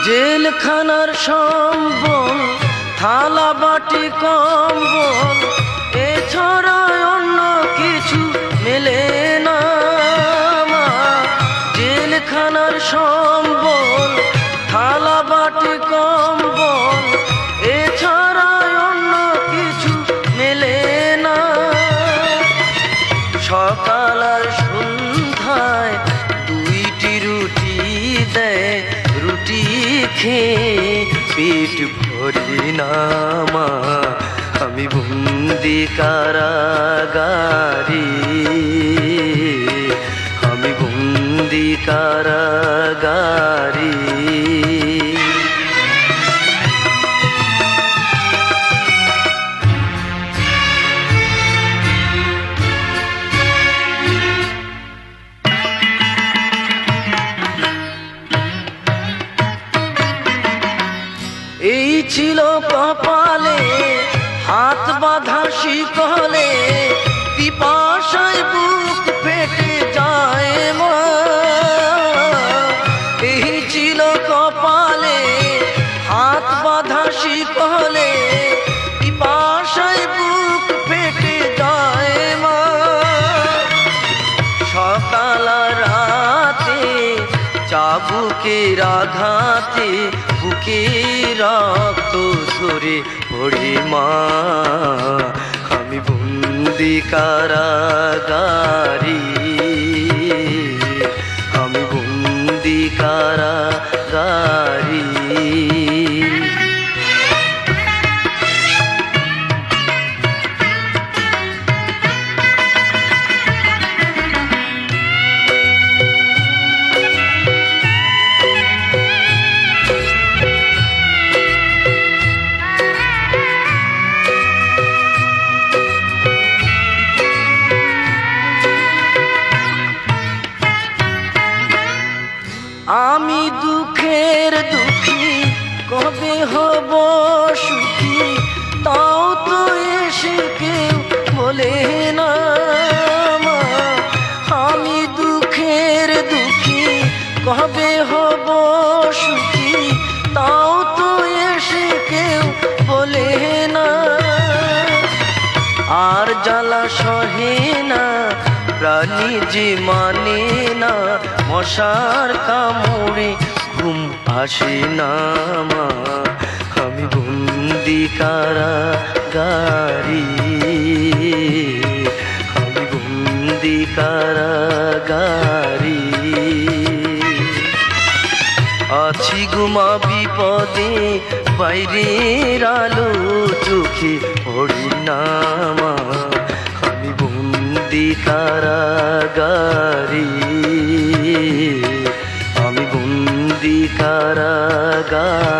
জেলখানার সম্বল থালা বাটি কম্বল এছাড়া অন্য কিছু মেলে না। জেলখানার সম্বল থালা বাটি কম্বল এছাড়া অন্য কিছু মেলে না। সকাল আর সন্ধ্যায় দুইটি রুটি দেয়, রুটি খেয়ে পেট ভরি না মা। আমি বন্দি কারাগারে, আমি বন্দি কারাগারে। এই ছিল কপালে হাত বাঁধা শিকলে, পিপাসায় বুক ফেটে যায় মা। এই ছিল কপালে হাত বাঁধা শিকলে, পিপাসায় বুক ফেটে যায় মা। সকাল রাতে চাবুকের আঘাতে বুকে রক্ত ঝরে পড়ে মা। আমি বন্দি কারাগারে, আমি বন্দি কারাগারে। আমি দুঃখের দুঃখী কবে হব সুখী, তাও তো এসে কেউ বলে না মা। আমি দুঃখের দুঃখী কবে হব সুখী, তাও তো এসে কেউ বলে না। আর জ্বালা সহে না প্রাণী যে মানে না, মশার কামড়ে ঘুম আসে না মা। আমি বন্দি কারাগারে, আমি বন্দি কারাগারে। আছি গুমা বিপদে বাইরের আলো চোখে পড়ি না মা। আমি বন্দি কারাগারে, আমি বন্দি কারাগারে।